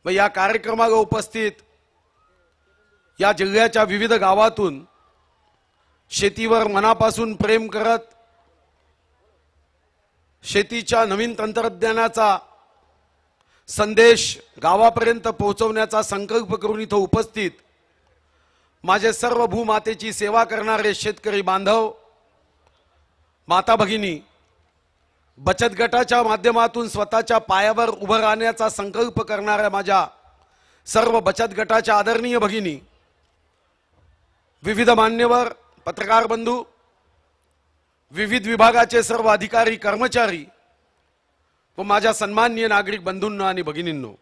व या कार्यक्रमाला उपस्थित या जिल्ह्याच्या विविध गावातून शेतीवर मनापासून प्रेम करत शेतीच्या नवीन तंत्रज्ञानाचा संदेश गावापर्यंत पोहोचवण्याचा संकल्प करून इथं उपस्थित माझे सर्व भूमातेची सेवा करणारे शेतकरी बांधव, माता भगिनी, बचत गटाच्या माध्यमातून स्वतःच्या पायावर उभं राहण्याचा संकल्प करणाऱ्या माझ्या सर्व बचत गटाच्या आदरणीय भगिनी, विविध मान्यवर पत्रकार बंधू, विविध विभागाचे सर्व अधिकारी कर्मचारी व माझ्या सन्माननीय नागरिक बंधूंनो आणि भगिनींनो,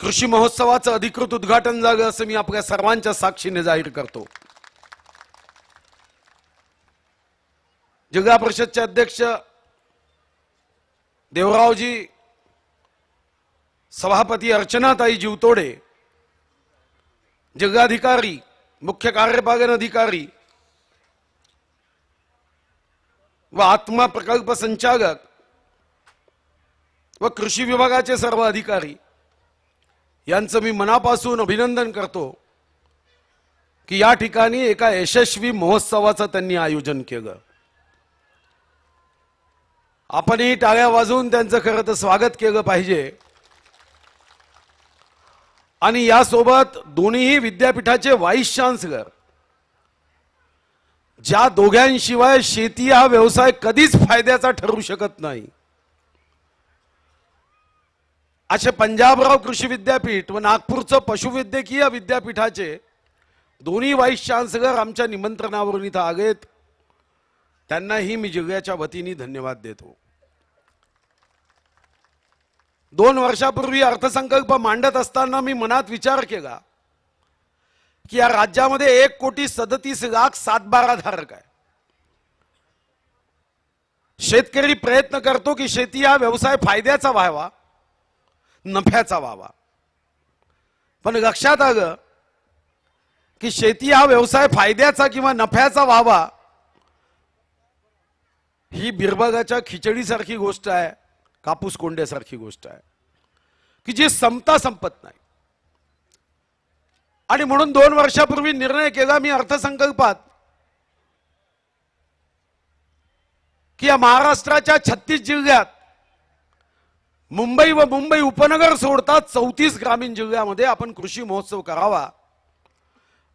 कृषी महोत्सवाचं अधिकृत उद्घाटन झालं असं मी आपल्या सर्वांच्या साक्षीने जाहीर करतो। जिल्हा परिषदचे अध्यक्ष देवरावजी, सभापती अर्चनाताई जीवतोडे, जिल्हाधिकारी, मुख्य कार्यपालन अधिकारी व आत्मा प्रकल्प संचालक व कृषी विभागाचे सर्व अधिकारी यांचं मी मनापासून अभिनंदन करतो की या ठिकाणी एका यशस्वी महोत्सवाचं त्यांनी आयोजन केलं। आपणही टाळ्या वाजवून त्यांचं खरं तर स्वागत केलं पाहिजे। आणि यासोबत दोन्ही विद्यापीठाचे व्हाईस चान्सलर, ज्या दोघांशिवाय शेती हा व्यवसाय कधीच फायद्याचा ठरू शकत नाही, असे पंजाबराव कृषी विद्यापीठ व नागपूरचं पशुवैद्यकीय विद्यापीठाचे दोन्ही व्हाईस चान्सलर आमच्या निमंत्रणावरून इथं आलेत। त्यांनाही मी जिल्ह्याच्या वतीने धन्यवाद देतो। 2 वर्षापूर्वी अर्थसंकल्प मांडत असताना मी मनात विचार केला की या राज्यामध्ये 1,37,00,000 सातबारा धारक आहे। शेतकरी प्रयत्न करतो की शेती हा व्यवसाय फायद्याचा व्हावा, नफ्याचा व्हावा, पण लक्षात आलं की शेती हा व्यवसाय फायद्याचा किंवा नफ्याचा व्हावा ही बिरबगाच्या खिचडीसारखी गोष्ट आहे, कापूस कोंड्यासारखी गोष्ट आहे की जी संपत नाही। आणि म्हणून 2 वर्षापूर्वी निर्णय केला मी अर्थसंकल्पात की या महाराष्ट्राच्या 36 जिल्ह्यात मुंबई व मुंबई उपनगर सोडता 34 ग्रामीण जिल्ह्यामध्ये आपण कृषी महोत्सव करावा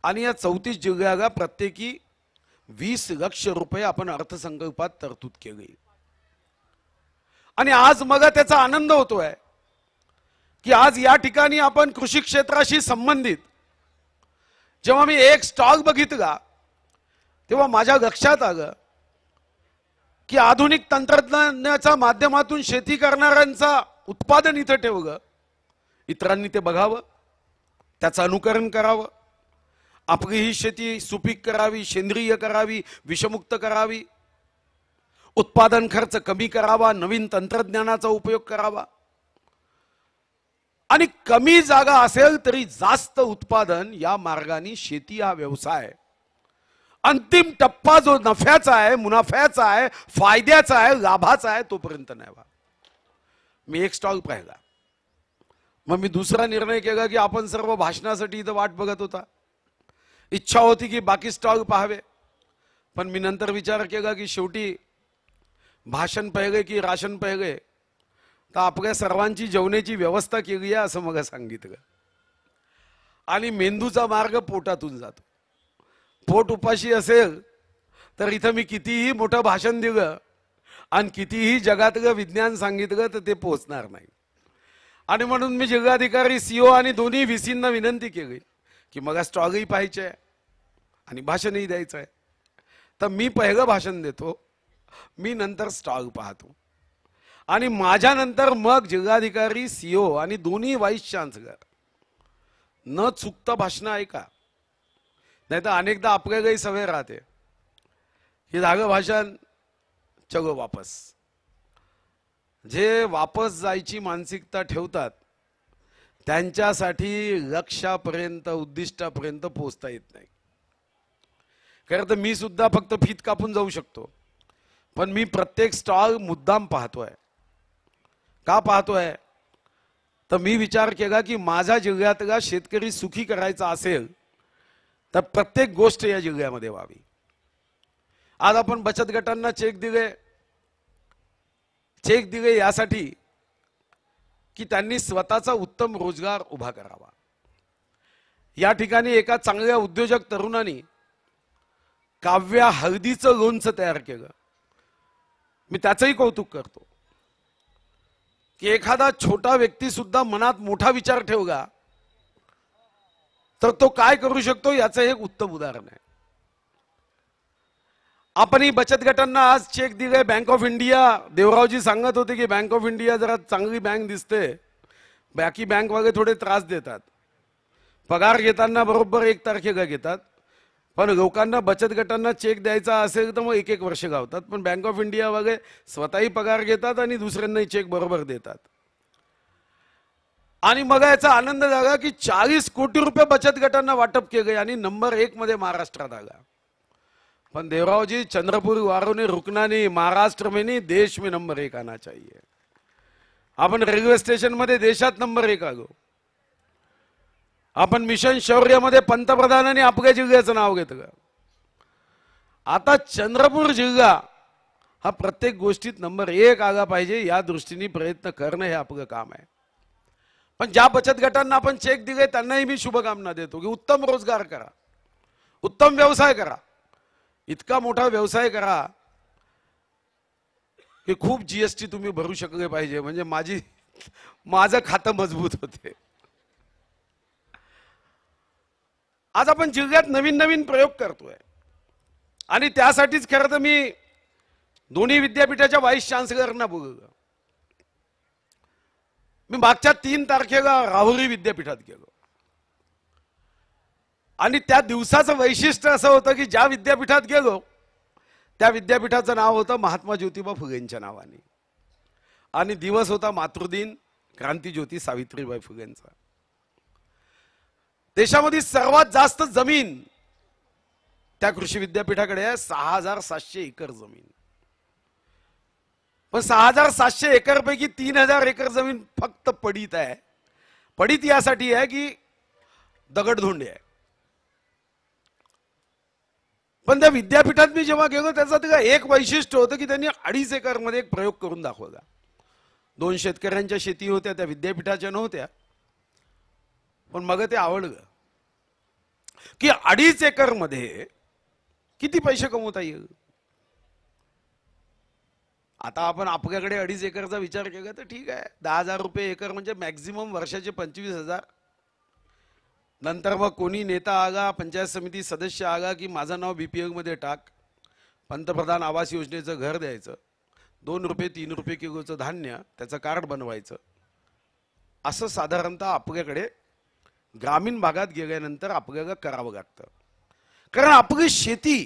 आणि या 34 जिल्ह्याला प्रत्येकी 20 लाख रुपये आपण अर्थसंकल्पात तरतूद केली। आणि आज मला त्याचा आनंद होतोय की आज या ठिकाणी आपण कृषी क्षेत्राशी संबंधित जेव्हा मी एक स्टॉक बघितला तेव्हा माझ्या लक्षात आलं की आधुनिक तंत्रज्ञानाच्या माध्यमातून शेती करणाऱ्यांचा उत्पादन इथं ठेवलं, इतरांनी ते बघावं, त्याचं अनुकरण करावं, आपली ही शेती सुपीक करावी, सेंद्रिय करावी, विषमुक्त करावी, उत्पादन खर्च कमी करावा, नवीन तंत्रज्ञानाचा उपयोग करावा आणि कमी जागा असेल तरी जास्त उत्पादन, या मार्गाने शेती हा व्यवसाय अंतिम टप्पा जो नफ्याचा आहे, मुनाफ्याचा आहे, फायद्याचा आहे, लाभाचा आहे, तोपर्यंत नाही व्हा। मी एक स्टॉल पाहिला, मग मी दुसरा निर्णय केला की आपण सर्व भाषणासाठी इथं वाट बघत होता, इच्छा होती की बाकी स्टॉल पाहावे, पण मी नंतर विचार केला की शेवटी भाषण पाहिले की राशन पाहिले तर आपल्या सर्वांची जेवणाची व्यवस्था केली आहे असं मला सांगितलं। आणि मेंदूचा मार्ग पोटातून जातो, पोट उपाशी असेल तर इथं मी कितीही मोठं भाषण दिलं आणि कितीही जगातलं विज्ञान सांगितलं तर ते पोहोचणार नाही। आणि म्हणून मी जिल्हाधिकारी, सीओ आणि दोन्ही व्हीसींना विनंती केली की मला स्टॉलही पाहायचे आहे आणि भाषणही द्यायचं आहे, तर मी पहिलं भाषण देतो, मी नंतर स्टॉल पाहतो आणि माझ्यानंतर मग जिल्हाधिकारी, सीओ आणि दोन्ही व्हाईस चान्सलर न चुकता भाषण ऐका, नाही तर अनेकदा आपल्यालाही सवय राहते हे झालं भाषण, चलो वापस। जे वापस जायची मानसिकता ठेवतात त्यांच्यासाठी लक्ष्यापर्यंत, उद्दिष्टापर्यंत पोहोचता येत नाही। खरं तर मी सुद्धा फक्त फीत कापून जाऊ शकतो, पण मी प्रत्येक स्टॉल मुद्दाम पाहतोय। का पाहतोय? तर मी विचार केला की माझ्या जिल्ह्यातला शेतकरी सुखी करायचा असेल तर प्रत्येक गोष्ट या जिल्ह्यामध्ये व्हावी। आज आपण बचत गटांना चेक दिले यासाठी की त्यांनी स्वतःचा उत्तम रोजगार उभा करावा। या ठिकाणी एका चांगल्या उद्योजक तरुणांनी काव्या हळदीचं लोणचं तयार केलं। मी त्याचंही कौतुक करतो की एखादा छोटा व्यक्ती सुद्धा मनात मोठा विचार ठेवला तर तो काय करू शकतो याचं एक उत्तम उदाहरण आहे। आपणही बचत गटांना आज चेक दिले। बँक ऑफ इंडिया, देवरावजी सांगत होते की बँक ऑफ इंडिया जरा चांगली बँक दिसते, बाकी बँक वगैरे थोडे त्रास देतात, पगार घेताना बरोबर 1 तारखेला घेतात, पण लोकांना बचत गटांना चेक द्यायचा असेल तर मग 1-1 वर्ष गावतात। पण बँक ऑफ इंडिया वगैरे स्वतःही पगार घेतात आणि दुसऱ्यांनाही चेक बरोबर देतात। आणि मग याचा आनंद झाला की 40 कोटी रुपये बचत गटांना वाटप केले आणि नंबर 1 मध्ये महाराष्ट्रात आला। पण देवरावजी, चंद्रपुर वारों ने रुकना नहीं, महाराष्ट्र में नहीं देश में नंबर 1 आना चाहिए। आपण रेल्वे स्टेशन मध्ये देशात नंबर 1 आलो। आपण मिशन शौर्य मध्ये पंतप्रधानांनी आपल्या जिल्ह्याचं नाव घेतलं। आता चंद्रपूर जिल्हा हा प्रत्येक गोष्टीत नंबर 1 आला पाहिजे या दृष्टीने प्रयत्न करणं हे आपलं काम आहे। पण ज्या बचत गटांना आपण चेक दिले त्यांनाही मी शुभकामना देतो की उत्तम रोजगार करा, उत्तम व्यवसाय करा, इतका मोठा व्यवसाय करा की खूप जीएसटी तुम्ही भरू शकले पाहिजे, म्हणजे माझं खातं मजबूत होते। आज आपण जिल्ह्यात नवीन नवीन प्रयोग करतोय आणि त्यासाठीच खरं तर मी दोन्ही विद्यापीठाच्या व्हाईस चान्सलरना बोलवलं। मी मागच्या 3 तारखेला राहुरी विद्यापीठात गेलो आणि त्या दिवसाचं वैशिष्ट्य असं होतं की ज्या विद्यापीठात गेलो त्या विद्यापीठाचं नाव होतं महात्मा ज्योतिबा फुलेंच्या नावाने आणि दिवस होता मातृदिन, क्रांतीज्योती सावित्रीबाई फुलेंचा। देशामध्ये सर्वात जास्त जमीन त्या कृषी विद्यापीठाकडे आहे, 6700 एकर जमीन। पण 6700 एकर पैकी 3000 एकर जमीन फक्त पडीत आहे। पडीत यासाठी आहे की दगडधोंडे आहे। पण त्या विद्यापीठात मी जेव्हा गेलो त्याचं एक वैशिष्ट्य होतं की त्यांनी 2.5 एकर मध्ये एक प्रयोग करून दाखवला। 2 शेतकऱ्यांच्या शेती होत्या, त्या विद्यापीठाच्या नव्हत्या, पण मग ते आवडलं की 2.5 एकर मध्ये किती पैसे कमवता येईल। आता आपण आपल्याकडे 2.5 एकरचा विचार केला तर ठीक आहे, 10,000 रुपये एकर म्हणजे मॅक्झिमम वर्षाचे 25,000। नंतर मग कोणी नेता आला, पंचायत समिती सदस्य आला की माझं नाव बीपीएल मध्ये टाक, पंतप्रधान आवास योजनेचं घर द्यायचं, 2 रुपये 3 रुपये किलोचं धान्य त्याचं कार्ड बनवायचं। असं साधारणतः आपल्याकडे ग्रामीण भागात गेल्यानंतर आपल्याला करावं लागतं, कारण आपली शेती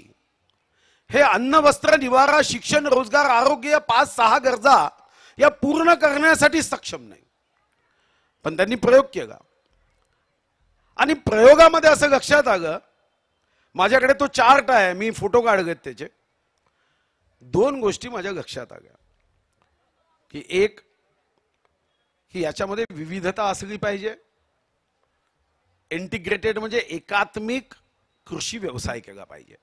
हे अन्न, वस्त्र, निवारा, शिक्षण, रोजगार, आरोग्य 5-6 गरजा या पूर्ण करण्यासाठी सक्षम नाही। पण त्यांनी प्रयोग केला आणि प्रयोगामध्ये असं लक्षात आलं, माझ्याकडे तो चार्ट आहे, मी फोटो काढलेत त्याचे। 2 गोष्टी माझ्या लक्षात आल्या की एक की याच्यामध्ये विविधता असली पाहिजे, इंटिग्रेटेड म्हणजे एकात्मिक कृषी व्यवसाय केला पाहिजे।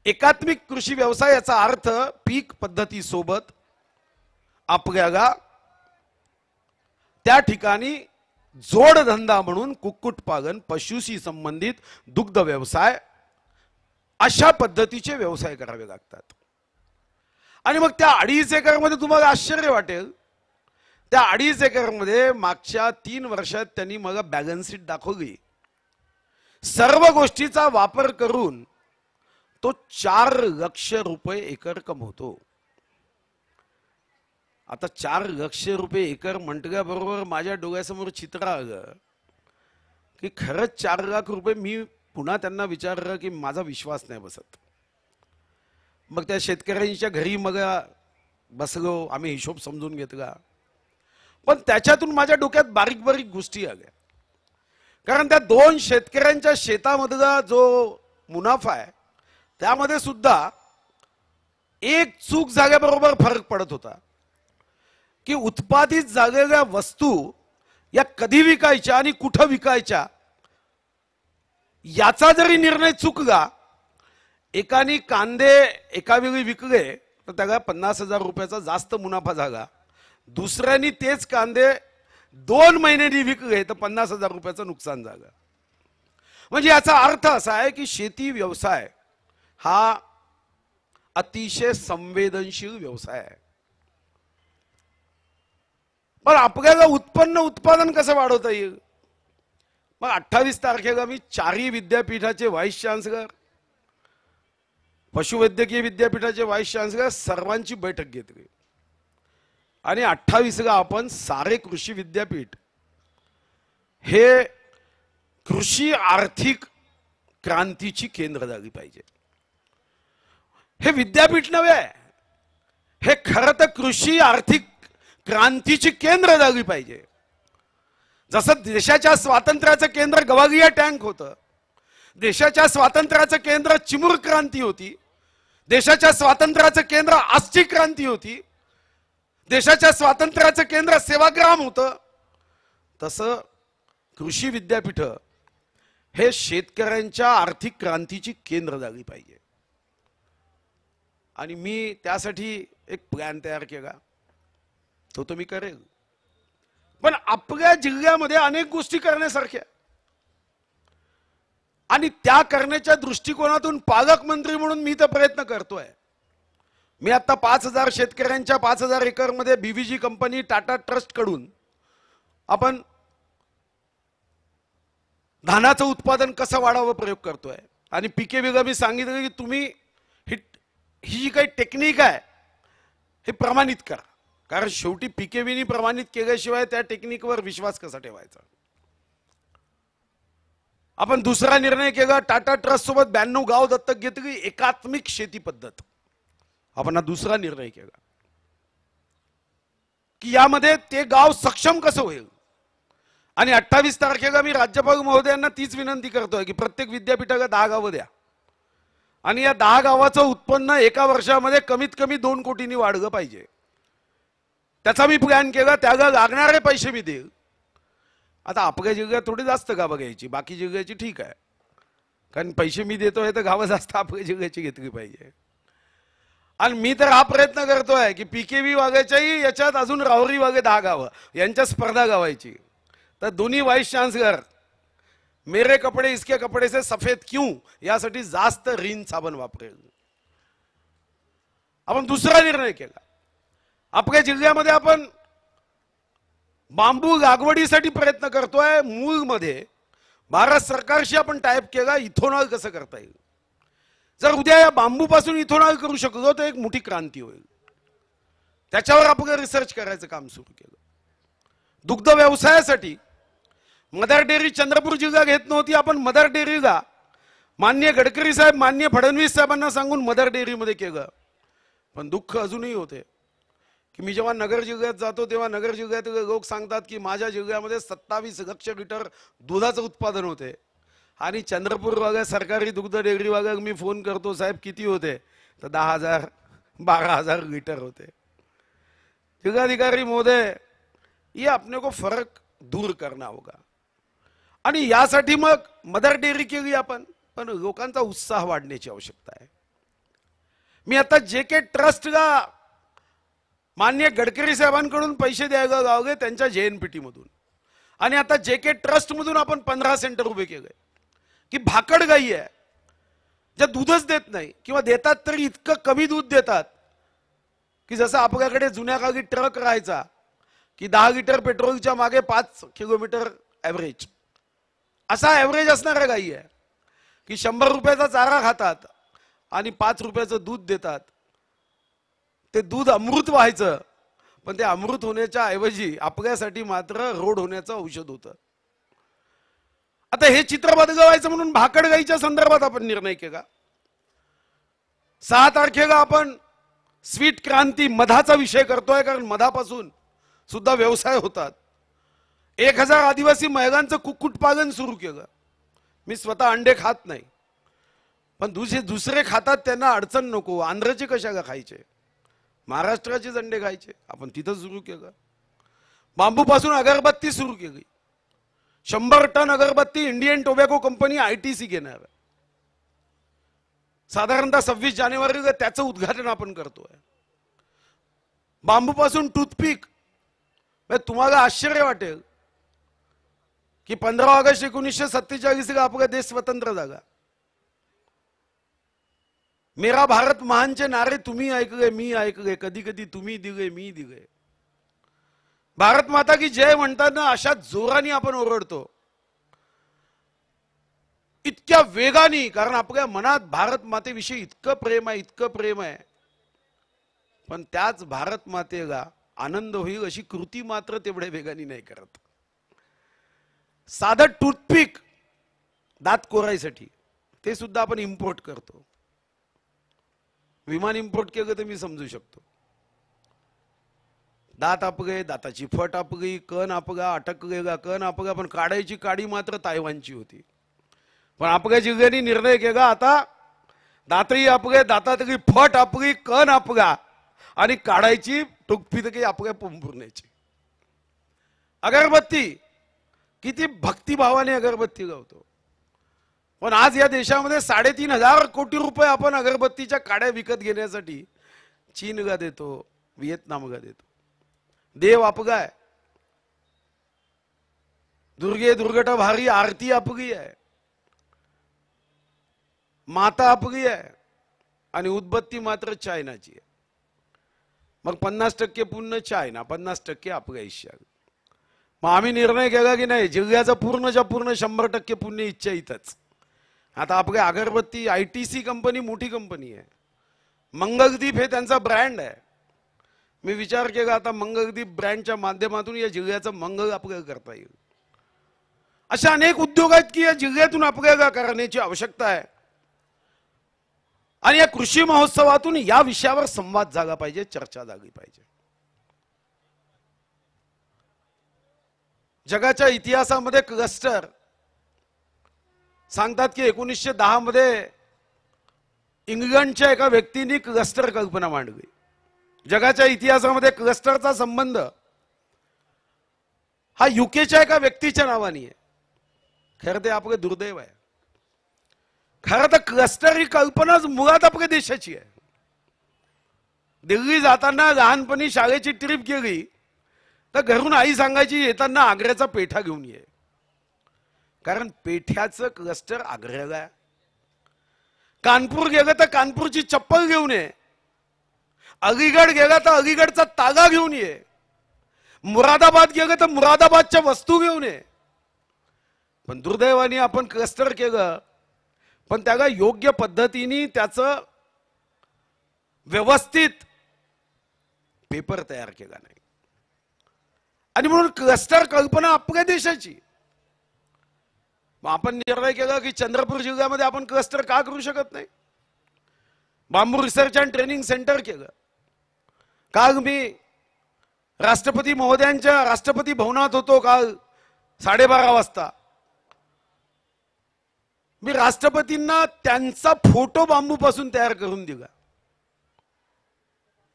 एकात्मिक कृषी व्यवसाय याचा अर्थ पीक पद्धती सोबत आपल्याला त्या ठिकाणी जोडधंदा म्हणून कुक्कुटपालन, पशुशी संबंधित दुग्ध व्यवसाय अशा पद्धतीचे व्यवसाय करावे लागतात। आणि मग त्या 2.5 एकर मध्ये तुम्हाला आश्चर्य वाटेल, त्या 2.5 एकर मध्ये मागच्या 3 वर्षात त्यांनी मला बॅलन्स शीट दाखवली। सर्व गोष्टीचा वापर करून तो 4 लाख रुपये एकर कमवतो। आता 4 लाख रुपये एकर म्हटल्याबरोबर माझ्या डोळ्यासमोर चित्र आलं की खरंच 4 लाख रुपये। मी पुन्हा त्यांना विचारलं की माझा विश्वास नाही बसत। मग त्या शेतकऱ्यांच्या घरी मग बसलो, आम्ही हिशोब समजून घेतला, पण त्याच्यातून माझ्या डोक्यात बारीक बारीक गोष्टी आल्या, कारण त्या 2 शेतकऱ्यांच्या शेतामधला जो मुनाफा आहे त्यामध्ये सुद्धा एक चूक झाल्याबरोबर फरक पडत होता की उत्पादित झालेल्या वस्तू या कधी विकायच्या आणि कुठं विकायच्या याचा जरी निर्णय चुकला, एकाने कांदे एका वेळी विकले तर त्याला 50,000 रुपयाचा जास्त मुनाफा झाला, दुसऱ्याने तेच कांदे 2 महिन्यांनी विकले तर 50,000 रुपयाचं नुकसान झालं. म्हणजे याचा अर्थ असा आहे की शेती व्यवसाय हा अतिशय संवेदनशील व्यवसाय आहे. पण आपल्याला उत्पादन कसं वाढवता येईल? मग 28 तारखेला मी 4ही विद्यापीठाचे व्हाईस चान्सलर, पशुवैद्यकीय विद्यापीठाचे व्हाईस चान्सलर सर्वांची बैठक घेतली आणि 28ला आपण सारे कृषी विद्यापीठ हे कृषी आर्थिक क्रांतीची केंद्र झाली पाहिजे. हे विद्यापीठ नव्हे, हे खरं तर कृषी आर्थिक क्रांतीची केंद्र झाली पाहिजे. जसं देशाच्या स्वातंत्र्याचं केंद्र गवागिया टँक होतं, देशाच्या स्वातंत्र्याचं केंद्र चिमूर क्रांती होती, देशाच्या स्वातंत्र्याचं केंद्र आष्टी क्रांती होती, देशाच्या स्वातंत्र्याचं केंद्र सेवाग्राम होतं, तसं कृषी विद्यापीठ हे शेतकऱ्यांच्या आर्थिक क्रांतीची केंद्र झाली पाहिजे. आणि मी त्यासाठी एक प्लॅन तयार केला, तो मी करेल. पण आपल्या जिल्ह्यामध्ये अनेक गोष्टी करण्यासारख्या आणि त्या करण्याच्या दृष्टिकोनातून पालकमंत्री म्हणून मी तर प्रयत्न करतोय. मी आता 5,000 शेतकऱ्यांच्या 5,000 एकरमध्ये बीव्हीजी कंपनी टाटा ट्रस्ट कडून आपण धानाचं उत्पादन कसं वाढावं प्रयोग करतोय. आणि पीकेवीला मी सांगितलं की तुम्ही ही जी काही टेक्निक आहे हे प्रमाणित करा, कारण शेवटी पीकेवीनी प्रमाणित केल्याशिवाय त्या टेक्निकवर विश्वास कसा ठेवायचा. आपण दुसरा निर्णय केला, टाटा ट्रस्ट सोबत 92 गाव दत्तक घेतली, एकात्मिक शेती पद्धत. आपण हा दुसरा निर्णय केला की यामध्ये ते गाव सक्षम कसं होईल. आणि 28 तारखेला मी राज्यपाल महोदयांना तीच विनंती करतोय की प्रत्येक विद्यापीठाला 10 गावं द्या आणि या 10 गावाचं उत्पन्न एका वर्षामध्ये कमीत कमी 2 कोटींनी वाढलं पाहिजे. त्याचा मी प्लॅन केला, त्याला लागणारे पैसे मी देईल. आता आपल्या जिल्ह्यात थोडी जास्त गावं घ्यायची, बाकी जिल्ह्याची ठीक आहे, कारण पैसे मी देतोय तर गावं जास्त आपल्या जिल्ह्याची घेतली पाहिजे. आणि मी तर हा प्रयत्न करतोय की पीकेवी वागायच्याही याच्यात अजून राहुरी वागे 10 गावं यांच्या स्पर्धा गावायची. तर दोन्ही व्हाईस चान्सलर मेरे कपडे इसके कपडे से सफेद क्यों यासाठी जास्त रिन साबण वापरेल. आपण दुसरा निर्णय केला, आपल्या जिल्ह्यामध्ये आपण बांबू लागवडीसाठी प्रयत्न करतोय. मूळमध्ये भारत सरकारशी आपण टाइप केला, इथेनॉल कसं करता येईल. जर उद्या या बांबूपासून इथेनॉल करू शकलो तर एक मोठी क्रांती होईल. त्याच्यावर आपण रिसर्च करायचं काम सुरू केलं. दुग्ध व्यवसायासाठी मदर डेअरी चंद्रपूर जिल्हा घेत नव्हती, आपण मदर डेअरीला माननीय गडकरी साहेब, माननीय फडणवीस साहेबांना सांगून मदर डेअरीमध्ये केलं. पण दुःख अजूनही होते की मी जेव्हा नगर जिल्ह्यात जातो तेव्हा नगर जिल्ह्यातील लोक सांगतात की माझ्या जिल्ह्यामध्ये 27 लाख लिटर दुधाचं उत्पादन होते आणि चंद्रपूर वागा सरकारी दुग्ध डेअरी वागा मी फोन करतो, साहेब किती होते, तर 10,000 12,000 लिटर होते. जिल्हाधिकारी महोदय, ये अपने को फर्क दूर करना होगा. आणि यासाठी मग मदर डेअरी केली आपण, पण लोकांचा उत्साह वाढण्याची आवश्यकता आहे. मी आता JK ट्रस्टला माननीय गडकरी साहेबांकडून पैसे द्यायला लावले त्यांच्या JNPT मधून, आणि आता JK ट्रस्ट मधून आपण 15 सेंटर उभे केले की भाकड गाई आहे ज्या दूधच देत नाही किंवा देतात तरी इतकं कमी दूध देतात की जसं आपल्याकडे जुन्या काळी ट्रक राहायचा की 10 लिटर पेट्रोलच्या मागे 5 किलोमीटर ॲव्हरेज, असा ॲव्हरेज असणाऱ्या गाई आहे की 100 रुपयाचा चारा खातात आणि 5 रुपयाचं दूध देतात. ते दूध अमृत व्हायचं, पण ते अमृत होण्याच्या ऐवजी आपल्यासाठी मात्र रोड होण्याचं औषध होतं. आता हे चित्र बदलवायचं म्हणून भाकड गाईच्या संदर्भात आपण निर्णय केला. 6 तारखेला आपण स्वीट क्रांती मधाचा विषय करतोय, कारण मधापासून सुद्धा व्यवसाय होतात. 1000 आदिवासी महिलांचं कुक्कुटपालन सुरू केलं. मी स्वतः अंडे खात नाही, पण दुसरे खातात त्यांना अडचण नको. आंध्रचे कशाला खायचे, महाराष्ट्राचे अंडे खायचे, आपण तिथं सुरू केलं. बांबूपासून अगरबत्ती सुरू केली. 100 टन अगरबत्ती इंडियन टोबॅको कंपनी ITC घेणार आहे. साधारणतः 26 जानेवारीला त्याचं उद्घाटन आपण करतोय. बांबूपासून टूथपिक. तुम्हाला आश्चर्य वाटेल की 15 ऑगस्ट 1947 ला आपला देश स्वतंत्र झाला. मेरा भारत महानचे नारे तुम्ही ऐकले, मी ऐकले, कधी कधी तुम्ही दिले, मी दिले. भारत माता की जय म्हणताना अशा जोराने आपण ओरडतो, इतक्या वेगाने, कारण आपल्या मनात भारत मातेविषयी इतकं प्रेम आहे, इतकं प्रेम आहे. पण त्याच भारत मातेला आनंद होईल अशी कृती मात्र तेवढ्या वेगाने नाही करत. साधं टूथपिक दात कोरायसाठी ते सुद्धा आपण इम्पोर्ट करतो. विमान इम्पोर्ट केलं तर मी समजू शकतो. दात आपले, दाताची फट आपली, कण आपला, अटकलेला कण आपला, पण काढायची काडी मात्र तायवानची होती. पण आपल्या जिल्ह्याने निर्णय केला, आता दातही आपले, दातातली फट आपली, कण आपला, आणि काढायची टोकफितकी आपल्या पुंपुरण्याची. अगरबत्ती किती भक्तिभावाने अगरबत्ती लावतो. पण आज या देशामध्ये 3,500 कोटी रुपये आपण अगरबत्तीच्या काड्या विकत घेण्यासाठी चीनला देतो, व्हिएतनामला देतो. देव आपला आहे, दुर्गे दुर्गट भारी आरती आपली आहे, माता आपली आहे, आणि उदबत्ती मात्र चायनाची आहे. मग 50% पुण्य चायना, 50% आपल्या हिश्श्या. मग आम्ही निर्णय केला की नाही, जिल्ह्याचं पूर्णच्या पूर्ण 100% पुण्य इच्छा इथंच. आता आपल्या अगरबत्ती ITC कंपनी मोठी कंपनी आहे. मंगलदीप हे त्यांचा ब्रँड आहे. मी विचार केला, आता मंगलदीप ब्रँडच्या माध्यमातून या जिल्ह्याचं मंगल आपल्याला करता येईल. अशा अनेक उद्योग आहेत की या जिल्ह्यातून आपल्याला करण्याची आवश्यकता आहे. आणि या कृषी महोत्सवातून या विषयावर संवाद झाला पाहिजे, चर्चा झाली पाहिजे. जगाच्या इतिहासामध्ये क्लस्टर सांगतात की 1910 मध्ये इंग्लंडच्या एका व्यक्तीने क्लस्टर कल्पना मांडली. जगाच्या इतिहासामध्ये क्लस्टरचा संबंध हा UKच्या एका व्यक्तीच्या नावाने आहे. खरं ते आपले दुर्दैव आहे. खरं तर क्लस्टर ही कल्पनाच मुळात आपल्या देशाची आहे. दिल्ली जाताना लहानपणी शाळेची ट्रिप गेली तर घरून आई सांगायची, येताना आग्र्याचा पेठा घेऊन ये. कारण पेठ्याचं क्लस्टर आग्र्याला आहे. कानपूर गेलं तर कानपूरची चप्पल घेऊन ये. अलीगड गेला तर अलीगडचा तागा घेऊन ये. मुरादाबाद गेलं तर मुरादाबादच्या वस्तू घेऊन ये. पण दुर्दैवाने आपण क्लस्टर केलं, पण त्याला योग्य पद्धतीने त्याचं व्यवस्थित पेपर तयार केला नाही. आणि म्हणून क्लस्टर कल्पना आपल्या देशाची. मग आपण निर्णय केला की चंद्रपूर जिल्ह्यामध्ये आपण क्लस्टर का करू शकत नाही. बांबू रिसर्च अँड ट्रेनिंग सेंटर केलं. काल मी राष्ट्रपती महोदयांच्या राष्ट्रपती भवनात होतो, काल 12:30 वाजता. मी राष्ट्रपतींना त्यांचा फोटो बांबूपासून तयार करून दिला.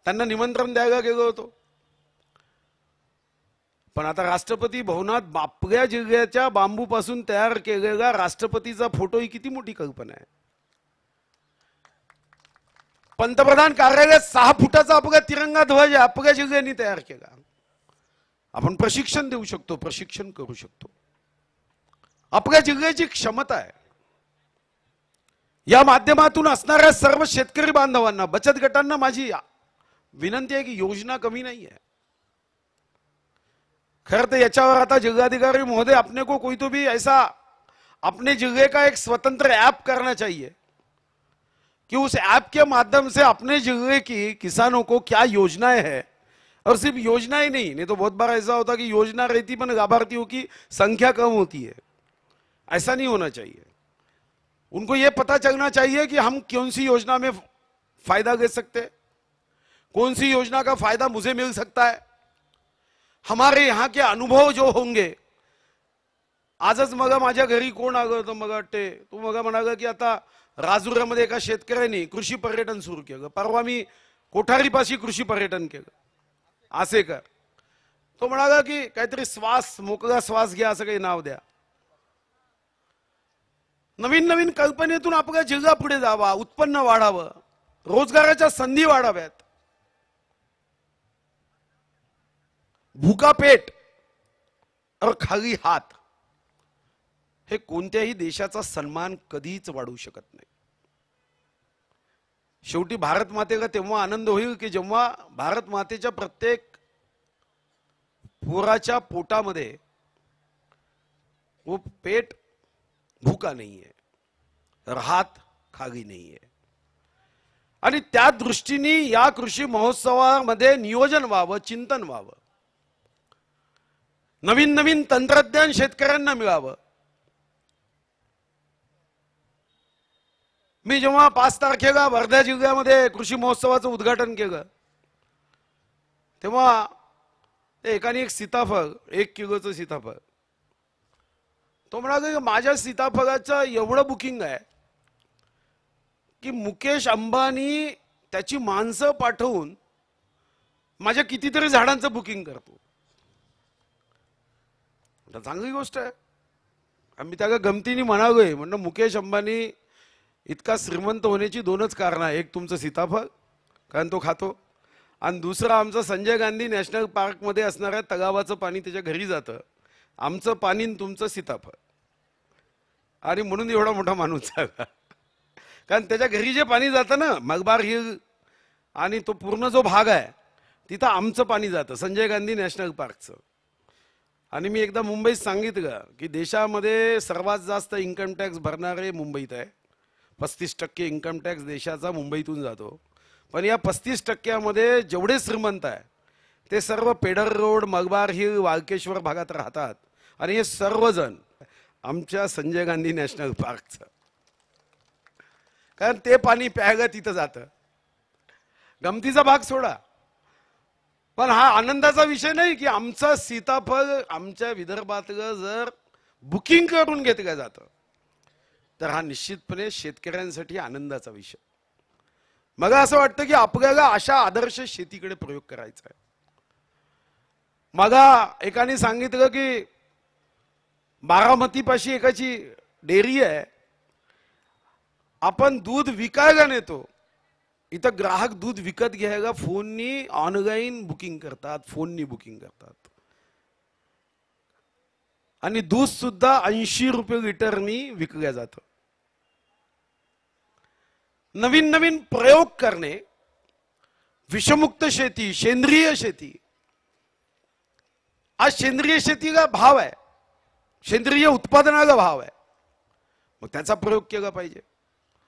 त्यांना निमंत्रण द्यायला गेलो होतो. पण आता राष्ट्रपती भवनात आपल्या जिल्ह्याच्या बांबूपासून तयार केलेला राष्ट्रपतीचा फोटो ही किती मोठी कल्पना आहे. पंतप्रधान कार्यालयात 6 फुटाचा आपला तिरंगा ध्वज आपल्या जिल्ह्याने तयार केला. आपण प्रशिक्षण देऊ शकतो, प्रशिक्षण करू शकतो. आपल्या जिल्ह्याची क्षमता आहे. या माध्यमातून असणाऱ्या सर्व शेतकरी बांधवांना, बचत गटांना माझी विनंती आहे की योजना कमी नाही है. खैर तो याच्यावर आता जिल्हाधिकारी महोदय अपने को कोई तो भी ऐसा अपने जिले का एक स्वतंत्र ऐप करना चाहिए कि उस ऐप के माध्यम से अपने जिले की किसानों को क्या योजनाएं हैं, और सिर्फ योजनाएं नहीं तो बहुत बार ऐसा होता कि योजना रहती पर लाभार्थियों की संख्या कम होती है. ऐसा नहीं होना चाहिए. उनको ये पता चलना चाहिए कि हम कौन सी योजना में फायदा ले सकते हैं, कौन सी योजना का फायदा मुझे मिल सकता है. हमारे यहाँ के अनुभव जो होंगे. आजच मग माझ्या घरी कोण आलं होतं, मग वाटते तू मग म्हणाला की आता राजुऱ्यामध्ये एका शेतकऱ्यांनी कृषी पर्यटन सुरू केलं. परवा मी कोठारीपाशी कृषी पर्यटन केलं. आसेकर तो म्हणाला की काहीतरी श्वास, मोकळा श्वास घ्या असं काही नाव द्या. नवीन नवीन कल्पनेतून आपल्या जिल्हा पुढे जावा, उत्पन्न वाढावं, रोजगाराच्या संधी वाढाव्यात. भूका पेट और खाली हात हे कोणत्याही देशाचा सन्मान कधीच वाढवू शकत नाही. शेवटी भारत मातेला तेव्हा आनंद होईल की जेव्हा भारत मातेच्या प्रत्येक पोराच्या पोटामध्ये वो पेट भूका नाहीये, तर हात खाली नाहीये. आणि त्या दृष्टीने या कृषी महोत्सवामध्ये नियोजन व्हावं, चिंतन व्हावं, नवीन नवीन तंत्रज्ञान शेतकऱ्यांना मिळावं. मी जेव्हा 5 तारखेला वर्धा जिल्ह्यामध्ये कृषी महोत्सवाचं उद्घाटन केलं तेव्हा एकाने एक सीताफळ, 1 किलोचं सीताफळ, तो म्हणाला की माझ्या सीताफळाचं एवढं बुकिंग आहे की मुकेश अंबानी त्याची माणसं पाठवून माझ्या कितीतरी झाडांचं बुकिंग करतो. चांगली गोष्ट आहे. आम्ही त्याला गमतीने म्हणालोय, म्हणलं मुकेश अंबानी इतका श्रीमंत होण्याची 2च कारण आहे. एक तुमचं सीताफळ, कारण तो खातो, आणि दुसरं आमचं संजय गांधी नॅशनल पार्कमध्ये असणाऱ्या तलावाचं पाणी त्याच्या घरी जातं. आमचं पाणी आणि तुमचं सीताफळ, आणि म्हणून एवढा मोठा माणूस झाला. कारण त्याच्या घरी जे पाणी जातं ना, मलबार हिल आणि तो पूर्ण जो भाग आहे तिथं आमचं पाणी जातं, संजय गांधी नॅशनल पार्कचं. आणि मी एकदा मुंबईत सांगितलं की देशामध्ये सर्वात जास्त इन्कम टॅक्स भरणारे मुंबईत आहे. 35% इन्कम टॅक्स देशाचा मुंबईतून जातो. पण या 35%मध्ये जेवढे श्रीमंत आहे ते सर्व पेडर रोड, मलबार हिल, वाळकेश्वर भागात राहतात, आणि हे सर्वजण आमच्या संजय गांधी नॅशनल पार्कचं, कारण ते पाणी प्यायला तिथं जातं. गमतीचा भाग सोडा, पण हा आनंदाचा विषय नाही की आमचं सीताफळ आमच्या विदर्भातलं जर बुकिंग करून घेतलं जातं तर हा निश्चितपणे शेतकऱ्यांसाठी आनंदाचा विषय. मला असं वाटतं की आपल्याला अशा आदर्श शेतीकडे प्रयोग करायचा आहे. मला एकाने सांगितलं की बारामतीपाशी एकाची डेअरी आहे, आपण दूध विकायला नेतो, इथं ग्राहक दूध विकत घ्यायला फोननी ऑनलाईन बुकिंग करतात, फोननी बुकिंग करतात, आणि दूध सुद्धा 80 रुपये लिटरनी विकल्या जातं. नवीन नवीन प्रयोग करणे, विषमुक्त शेती, सेंद्रिय शेती. आज सेंद्रिय शेतीला भाव आहे, सेंद्रिय उत्पादनाला भाव आहे, मग त्याचा प्रयोग केला पाहिजे.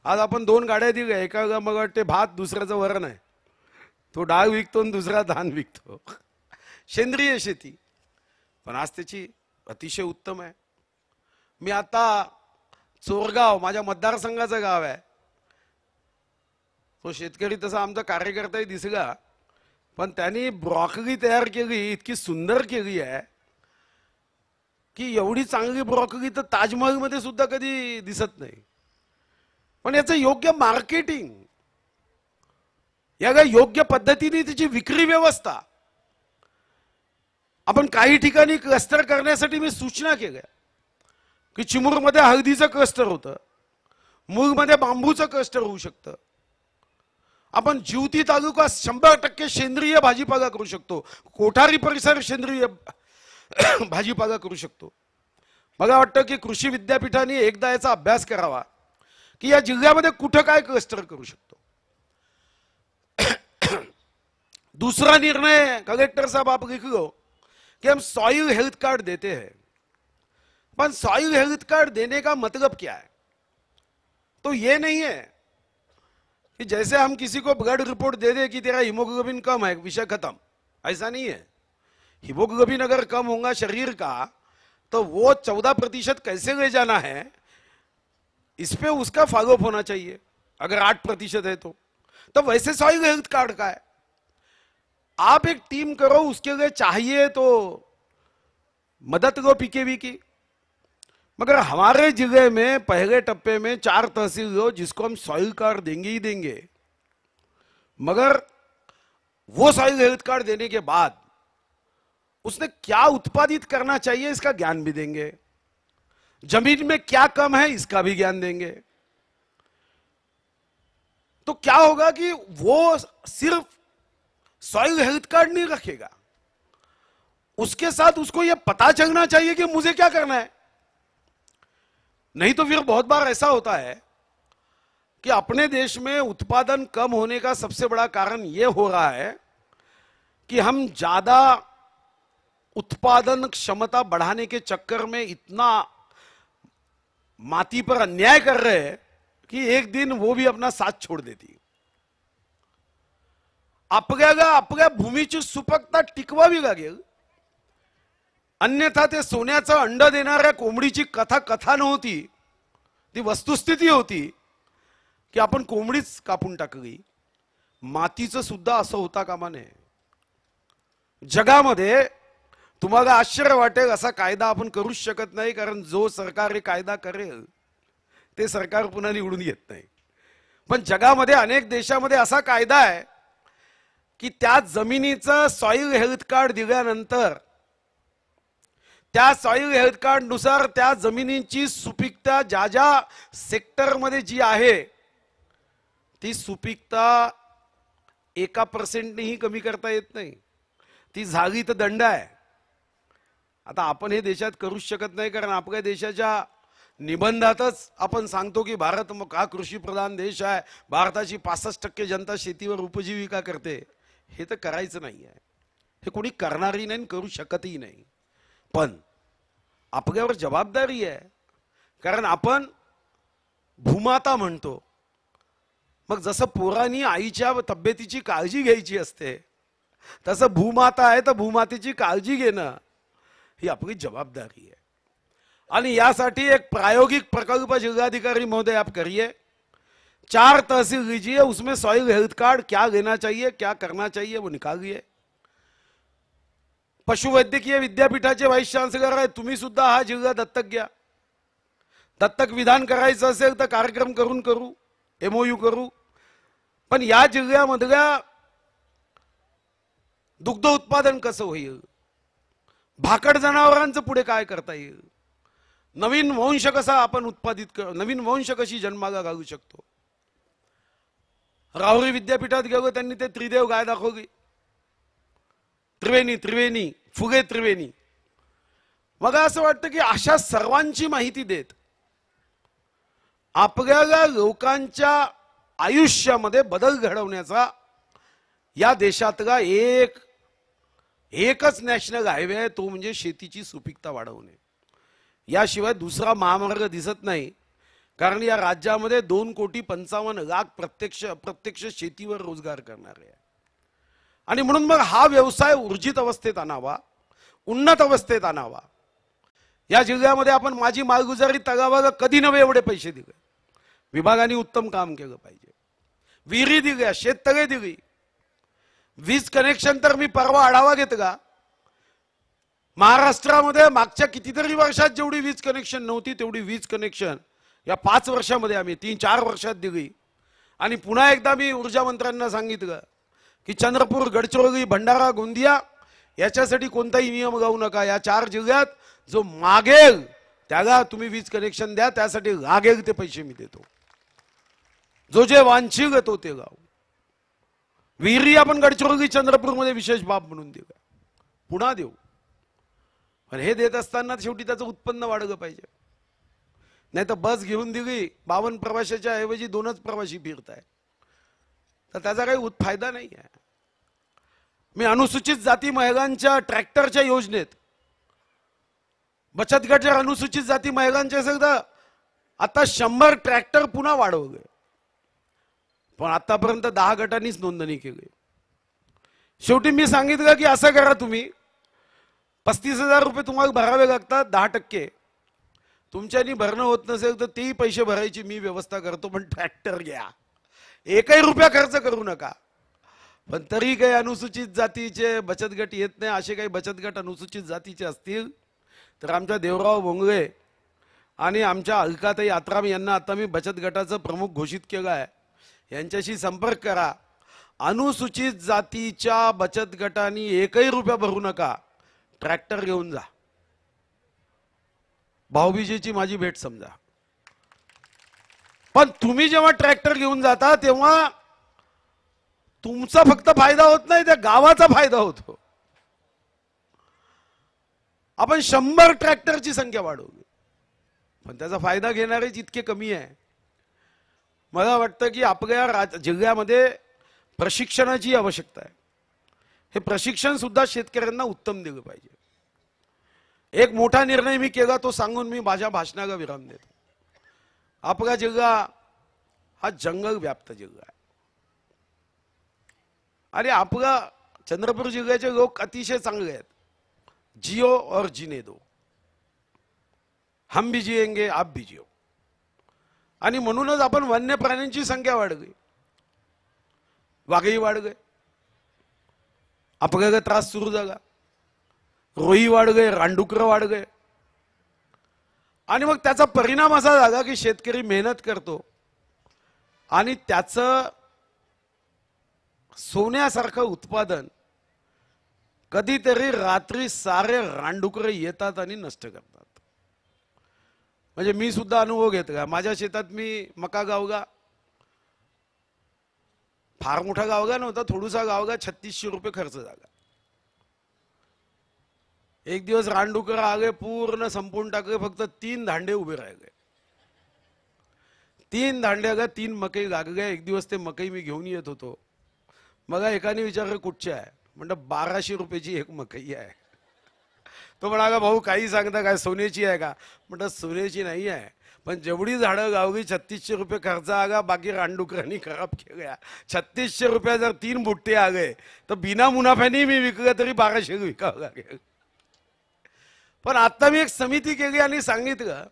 आज आपण 2 गाड्या दिल्या, एकाला मग वाटते भात, दुसऱ्याचं वरण आहे, तो डाळ विकतो आणि दुसरा धान विकतो. सेंद्रिय शेती पण आज त्याची अतिशय उत्तम आहे. मी आता चोरगाव, माझ्या मतदारसंघाचं गाव आहे, तो शेतकरी तसा आमचा कार्यकर्ताही दिसला, पण त्यांनी ब्रॉकली तयार केली, इतकी सुंदर केली आहे की एवढी चांगली ब्रॉकली तर ताजमहलमध्ये सुद्धा कधी दिसत नाही. पण याचं योग्य मार्केटिंग, याला योग्य पद्धतीने त्याची विक्री व्यवस्था, आपण काही ठिकाणी क्लस्टर करण्यासाठी मी सूचना केल्या की चिमूरमध्ये हळदीचं क्लस्टर होतं, मूळमध्ये बांबूचं क्लस्टर होऊ शकतं, आपण जिवती तालुका 100% सेंद्रिय भाजीपाला करू शकतो, कोठारी परिसर सेंद्रिय भाजीपाला करू शकतो. मला वाटतं की कृषी विद्यापीठाने एकदा याचा अभ्यास करावा कि या जिल्ह्यामध्ये कुठं काय क्लस्टर करू शकतो. दूसरा निर्णय कलेक्टर साहब आप लिख लो कि हम सॉइल हेल्थ कार्ड देते हैं, पर सॉइल हेल्थ कार्ड देने का मतलब क्या है? तो ये नहीं है कि जैसे हम किसी को ब्लड रिपोर्ट दे दे कि तेरा हीमोग्लोबिन कम है, विषय खत्म, ऐसा नहीं है. हीमोग्लोबिन अगर कम होगा शरीर का तो वो 14% कैसे ले जाना है, इस पे उसका फॉलोअप होना चाहिए. अगर 8% है तो वैसे सॉइल हेल्थ कार्ड का है. आप एक टीम करो, उसके लिए चाहिए तो मदद लो पीकेवी की. मगर हमारे जिले में पहले टप्पे में 4 तहसील हो जिसको हम सॉइल कार्ड देंगे ही देंगे, मगर वो सॉइल हेल्थ कार्ड देने के बाद उसने क्या उत्पादित करना चाहिए इसका ज्ञान भी देंगे, जमीन में क्या कम है इसका भी ज्ञान देंगे। तो क्या होगा कि वो सिर्फ सॉइल हेल्थ कार्ड नहीं रखेगा, उसके साथ उसको यह पता चलना चाहिए कि मुझे क्या करना है। नहीं तो फिर बहुत बार ऐसा होता है कि अपने देश में उत्पादन कम होने का सबसे बड़ा कारण यह हो रहा है कि हम ज्यादा उत्पादन क्षमता बढ़ाने के चक्कर में इतना माती पर अन्याय कर रहे हैं कि एक दिन वो भी अपना साथ छोड़ देती। आपल्या भूमीची सुपीकता टिकवावी लागेल, अन्यथा ते सोन्याचं अंड देणाऱ्या कोंबडीची कथा नव्हती, ती वस्तुस्थिती होती की आपण कोंबडीच कापून टाकली। मातीचं सुद्धा असं होता कामा नये। जगामध्ये तुम्हाला आश्चर्य वाटेल असा कायदा आपण करूच शकत नाही, कारण जो सरकार हे कायदा करेल ते सरकार पुन्हा निवडून येत नाही। पण जगामध्ये अनेक देशामध्ये असा कायदा आहे की त्या जमिनीचं सॉइल हेल्थ कार्ड दिल्यानंतर त्या सॉइल हेल्थ कार्ड नुसार त्या जमिनीची सुपीकता ज्या ज्या सेक्टर मध्ये जी आहे ती सुपीकता 1% नेही कमी करता येत नाही, ती झाली तर दंड आहे। आता आपण हे देशात करूच शकत नाही, कारण आपल्या देशाच्या निबंधातच आपण सांगतो की भारत मग हा कृषी प्रधान देश आहे, भारताची 65% जनता शेतीवर उपजीविका करते। हे तर करायचं नाही आहे, हे कोणी करणारही नाही, करू शकतही नाही। पण आपल्यावर जबाबदारी आहे, कारण आपण भूमाता म्हणतो। मग जसं पोरांनी आईच्या तब्येतीची काळजी घ्यायची असते, तसं भूमाता आहे तर भूमातेची काळजी घेणं ही आपली जबाबदारी है। आणि यासाठी एक प्रायोगिक प्रकल्प जिलाधिकारी महोदय आप करिए, 4 तहसील लीजिए, उसमें सॉइल हेल्थ कार्ड क्या लेना चाहिए, क्या करना चाहिए वो निकालिए। पशुवैद्यकीय विद्यापीठाचे वाइस चान्सलर आहे, तुम्ही सुद्धा हा जिल्हा दत्तक घ्या। दत्तक विधान करायचं असेल तर कार्यक्रम करू, MOU करू। पण या जिल्ह्यामधल्या दुग्ध उत्पादन कसं होईल, भाकड जनावरांचं पुढे काय करता येईल, नवीन वंश कसा आपण उत्पादित नवीन वंश कशी जन्माला घालू शकतो। राहुरी विद्यापीठात गेलो, त्यांनी ते त्रिदेव गाय दाखवली, त्रिवेणी फुगे त्रिवेणी। मग असं वाटतं की अशा सर्वांची माहिती देत आपल्याला लोकांच्या आयुष्यामध्ये बदल घडवण्याचा या देशातला एकच नॅशनल हायवे आहे, तो म्हणजे शेतीची सुपीकता वाढवणे। याशिवाय दुसरा महामार्ग दिसत नाही, कारण या राज्यामध्ये 2,55,00,000 प्रत्यक्ष शेतीवर रोजगार करणारे आहे। आणि म्हणून मग हा व्यवसाय ऊर्जित अवस्थेत आणावा, उन्नत अवस्थेत आणावा। या जिल्ह्यामध्ये आपण माझी मालगुजारी तगावाला कधी नव्हे एवढे पैसे दिले, विभागाने उत्तम काम केलं पाहिजे। विहिरी दिल्या, शेततळे दिली, वीज कनेक्शन तर मी परवा आढावा घेतला, महाराष्ट्रामध्ये मागच्या कितीतरी वर्षात जेवढी वीज कनेक्शन नव्हती तेवढी वीज कनेक्शन या 5 वर्षामध्ये आम्ही 3-4 वर्षात दिली। आणि पुन्हा एकदा मी ऊर्जा मंत्र्यांना सांगितलं की चंद्रपूर, गडचिरोली, भंडारा, गोंदिया याच्यासाठी कोणताही नियम लावू नका। या 4 जिल्ह्यात जो मागेल त्याला तुम्ही वीज कनेक्शन द्या, त्यासाठी लागेल ते पैसे मी देतो, जो जे वांछिल तो ते गाव। विहिरी आपण गडचिरोली, चंद्रपूरमध्ये विशेष बाब म्हणून दिला, पुन्हा देऊ। पण हे देत असताना शेवटी त्याचं उत्पन्न वाढलं पाहिजे। नाही तर बस घेऊन दिली, 52 प्रवाशाच्या ऐवजी 2च प्रवासी फिरताय, तर त्याचा काही फायदा नाही आहे। मी अनुसूचित जाती महिलांच्या ट्रॅक्टरच्या योजनेत बचत गट जर अनुसूचित जाती महिलांचे असेल तर आता 100 ट्रॅक्टर पुन्हा वाढवले, पण आतापर्यंत 10 गटांनीच नोंदणी केली। शेवटी मी सांगितलं की असं करा, तुम्ही 35,000 रुपये तुम्हाला भरावे लागतात, 10% तुमच्यानी भरणं होत नसेल तर तेही पैसे भरायची मी व्यवस्था करतो, पण ट्रॅक्टर घ्या, 1 रुपया खर्च करू नका। पण तरी काही अनुसूचित जातीचे बचत गट येत नाही। असे काही बचत गट अनुसूचित जातीचे असतील तर आमच्या देवराव भोंगळे आणि आमच्या अलकाताई आत्राम यांना आता मी बचत गटाचं प्रमुख घोषित केलं आहे, यांच्याशी संपर्क करा। अनुसूचित जातीच्या बचत गटांनी 1 रुपया भरू नका, ट्रॅक्टर घेऊन जा, भाऊबीजेची माझी भेट समजा. पण तुम्ही जेव्हा ट्रॅक्टर घेऊन जाता तेव्हा तुमचा फक्त फायदा होत नाही, त्या गावाचा फायदा होतो. आपण 100 ट्रॅक्टरची संख्या वाढवली, पण त्याचा फायदा घेणारे जितके कमी आहे. मला वाटतं की आपल्या जिल्ह्यामध्ये प्रशिक्षणाची आवश्यकता आहे. हे प्रशिक्षण सुद्धा शेतकऱ्यांना उत्तम दिलं पाहिजे. एक मोठा निर्णय मी केला, तो सांगून मी माझ्या भाषणाला विराम देतो. आपला जिल्हा हा जंगल व्याप्त जिल्हा आहे आणि आपला चंद्रपूर जिल्ह्याचे लोक अतिशय चांगले आहेत. जियो और जीने दो, हम भी जिएंगे आप भी जियो. आणि म्हणूनच आपण वन्य प्राण्यांची संख्या वाढली, वाघही वाढले, आपल्याला त्रास सुरू झाला, रोही वाढले, रानडुकरं वाढले. आणि मग त्याचा परिणाम असा झाला की शेतकरी मेहनत करतो आणि त्याचं सोन्यासारखं उत्पादन कधीतरी रात्री सारे रानडुकरं येतात आणि नष्ट करतात. म्हणजे मी सुद्धा अनुभव घेतला. माझ्या शेतात मी मका गावगा, फार मोठा गावगा नव्हता, थोडासा गावगा, 3600 रुपये खर्च झाला. एक दिवस रानडुकर आगे पूर्ण संपून टाकले, फक्त 3 धांडे उभे राहिले. 3 धांड्याला 3 मकई लागले. एक दिवस ते मकई मी घेऊन येत होतो. मला एकाने विचारलं कुठच्या आहे, म्हणलं 1200 रुपयाची एक मकई आहे. तो म्हणाला भाऊ काही सांगता काय, सोन्याची आहे का? म्हटलं सोन्याची नाही आहे, पण जेवढी झाडं गावली 3600 रुपये खर्च आगा, बाकी रानडुकरांनी खराब केल्या. 3600 रुपये जर 3 बुट्टे आले तर बिना मुनाफ्याने मी विकलं तरी 1200 विकावं लागेल. पण आता मी एक समिती केली आणि सांगितलं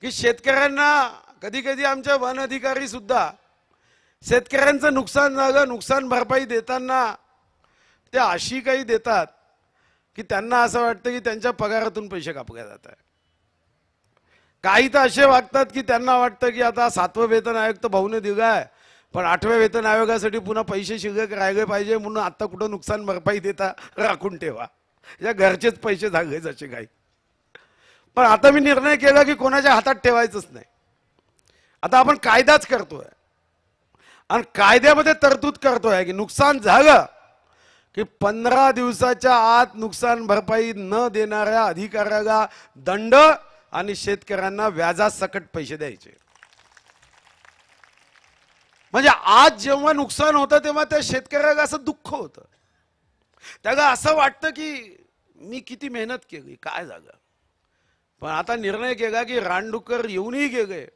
की शेतकऱ्यांना, कधी कधी आमच्या वन अधिकारी सुद्धा शेतकऱ्यांचं नुकसान झालं, नुकसान भरपाई देताना ते अशी काही देतात की त्यांना असं वाटतं की त्यांच्या पगारातून पैसे कापले जात आहे. काही तर असे वागतात की त्यांना वाटतं की आता 7वं वेतन आयोग तर भाऊने दिला आहे, पण 8व्या वेतन आयोगासाठी पुन्हा पैसे शिल्लक राहिले पाहिजे, म्हणून आता कुठं नुकसान भरपाई देता राखून ठेवा, या घरचेच पैसे झाले जसे काही. पण आता मी निर्णय केला की कोणाच्या हातात ठेवायचंच नाही. आता आपण कायदाच करतोय आणि कायद्यामध्ये तरतूद करतोय की नुकसान झालं की 15 दिवसाच्या आत नुकसान भरपाई न देणाऱ्या अधिकाऱ्याला दंड आणि शेतकऱ्यांना व्याजासकट पैसे द्यायचे. म्हणजे आज जेव्हा नुकसान होतं तेव्हा त्या शेतकऱ्याला असं दुःख होतं, त्याला असं वाटतं की मी किती मेहनत केली, काय झालं. पण आता निर्णय केला की रानडुकर येऊनही गेले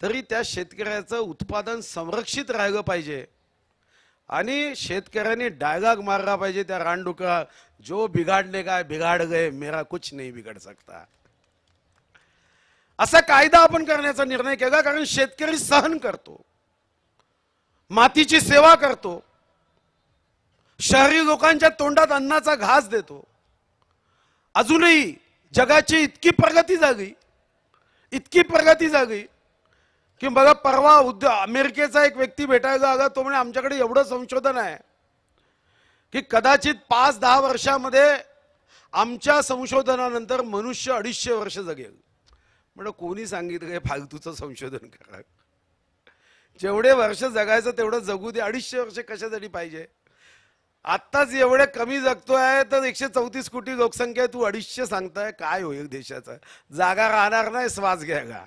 तरी त्या शेतकऱ्याचं उत्पादन संरक्षित राहिलं पाहिजे आणि शेतकऱ्यांनी डायलॉग मारला पाहिजे त्या रानडुकरा, जो बिगाडने का बिगाड गए, मेरा कुछ नहीं बिगड़ सकता. असा कायदा आपण करण्याचा निर्णय केला, कारण शेतकरी सहन करतो, मातीची सेवा करतो, शहरी लोकांच्या तोंडात अन्नाचा घास देतो. अजूनही जगाची इतकी प्रगती झाली की बघा, परवा अमेरिकेचा एक व्यक्ती भेटायला आला. तो म्हणे आमच्याकडे एवढं संशोधन आहे की कदाचित 5-10 वर्षामध्ये आमच्या संशोधनानंतर मनुष्य 250 वर्ष जगेल. म्हणजे कोणी सांगितलं हे फालतूचं संशोधन करा, जेवढे वर्ष जगायचं तेवढं जगू दे. 250 वर्ष कशासाठी पाहिजे? आत्ताच एवढे कमी जगतोय तर 134 कोटी लोकसंख्या, तू 250 सांगताय, काय होईल देशाचं? जागा राहणार नाही श्वास घ्यायला.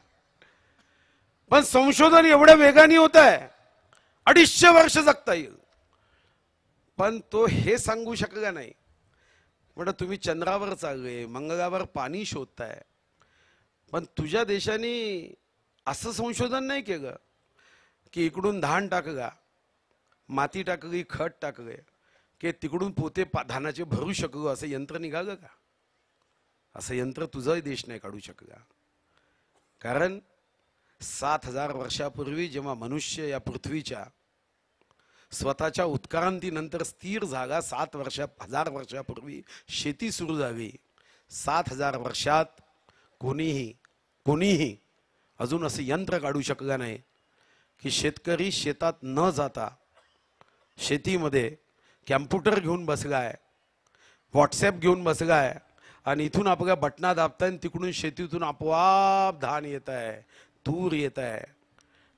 पण संशोधन एवढ्या वेगाने होत आहे, 250 वर्ष जगता येईल. पण तो हे सांगू शकला नाही. म्हणजे तुम्ही चंद्रावर चालले, मंगळावर पाणी शोधताय, पण तुझ्या देशाने असं संशोधन नाही केलं की इकडून धान टाकला, माती टाकली, खत टाकले की तिकडून पोते धानाचे भरू शकलो, असं यंत्र निघालं का? असं यंत्र तुझाही देश नाही काढू शकला. कारण 7000 वर्षापूर्वी जेव्हा मनुष्य या पृथ्वीच्या स्वतःच्या उत्क्रांतीनंतर स्थिर झाला, 7000 वर्षापूर्वी शेती सुरू झाली. 7000 वर्षात कोणीही अजून असं यंत्र काढू शकला नाही की शेतकरी शेतात न जाता शेतीमध्ये कॅम्प्युटर घेऊन बसलाय, व्हॉट्सॲप घेऊन बसलाय आणि इथून आपल्या बटना दाबताय आणि तिकडून शेतीतून आपोआप धान येत आहे, तूर येत आहे.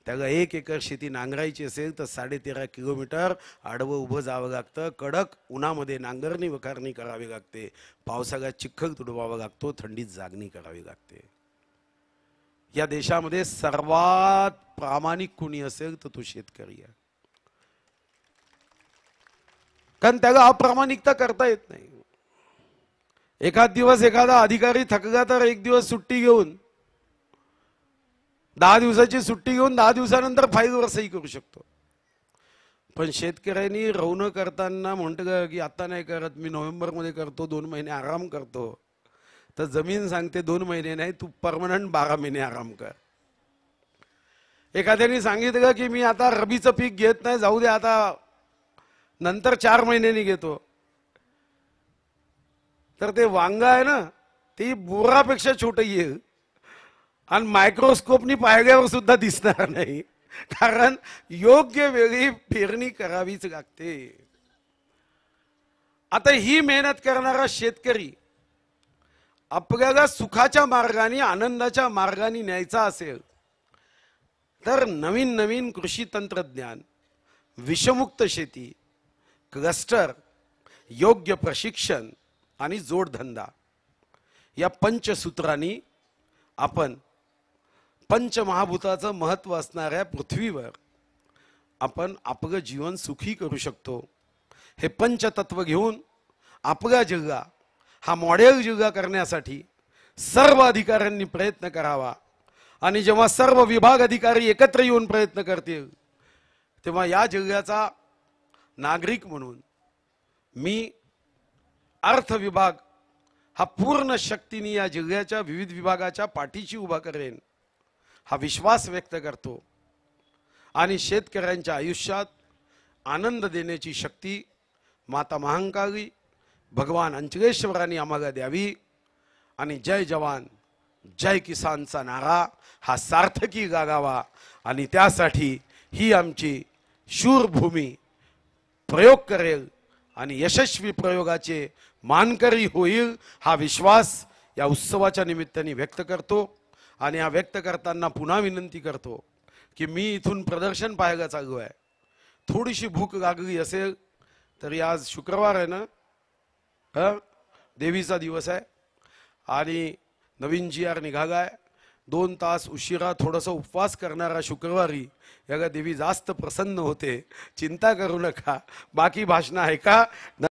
त्याला 1 एकर शेती नांगरायची असेल तर 13.5 किलोमीटर आडवं उभं जावं लागतं. कडक उन्हामध्ये नांगरणी वखारणी करावी लागते. पावसाळ्यात चिखल तुडवावा लागतो. थंडीत जागणी करावी लागते. या देशामध्ये सर्वात प्रामाणिक कोणी असेल तर तो शेतकरी आहे. कारण त्याला अप्रामाणिकता करता येत नाही. एखाद दिवस एखादा अधिकारी थकला तर 1 दिवस सुट्टी घेऊन 10 दिवसाची सुट्टी घेऊन 10 दिवसानंतर फाईलवर सही करू शकतो. पण शेतकऱ्यांनी रवणं करताना म्हणतं की आता नाही करत, मी नोव्हेंबरमध्ये करतो, 2 महिने आराम करतो. तर जमीन सांगते 2 महिने नाही, तू परमनंट 12 महिने आराम कर. एखाद्याने सांगितलं की मी आता रबीचं पीक घेत नाही, जाऊ दे आता नंतर 4 महिन्यांनी घेतो. तर ते वांग आहे ना, ती बोरापेक्षा छोटं येईल आणि मायक्रोस्कोपनी पाहिल्यावर सुद्धा दिसणार नाही. कारण योग्य वेळी पेरणी करावीच लागते. आता ही मेहनत करणारा शेतकरी आपल्याला सुखाच्या मार्गाने आनंदाच्या मार्गाने न्यायचा असेल तर नवीन नवीन कृषी तंत्रज्ञान, विषमुक्त शेती, क्लस्टर, योग्य प्रशिक्षण आणि जोडधंदा या पंचसूत्रांनी आपण पंचमहाभूताचं महत्त्व असणाऱ्या पृथ्वीवर आपण आपलं जीवन सुखी करू शकतो. हे पंचतत्व घेऊन आपला जिल्हा हा मॉडेल जिल्हा करण्यासाठी सर्व अधिकाऱ्यांनी प्रयत्न करावा. आणि जेव्हा सर्व विभाग अधिकारी एकत्र येऊन प्रयत्न करतील तेव्हा या जिल्ह्याचा नागरिक म्हणून मी अर्थ विभाग हा पूर्ण शक्तीने या जिल्ह्याच्या विविध विभागाच्या पाठीशी उभा करेन हा विश्वास व्यक्त करतो. आणि शेतकऱ्यांच्या आयुष्यात आनंद देण्याची शक्ती माता महाकाली भगवान अंचलेश्वरांनी आम्हाला द्यावी. आणि जय जवान जय किसानचा नारा हा सार्थकी लागावा. आणि त्यासाठी ही आमची शूरभूमी प्रयोग करेल आणि यशस्वी प्रयोगाचे मानकरी होईल हा विश्वास या उत्सवाच्या निमित्ताने व्यक्त करतो. आणि हा व्यक्त करताना पुन्हा विनंती करतो की मी इथून प्रदर्शन पाहायला चाललो आहे. थोडीशी भूक लागली असेल तरी आज शुक्रवार आहे ना, देवीचा दिवस आहे आणि नवीन GR निघाला आहे. 2 तास उशिरा थोडासा उपवास करणारा शुक्रवारी याला देवी जास्त प्रसन्न होते. चिंता करू नका. बाकी भाषण ऐका.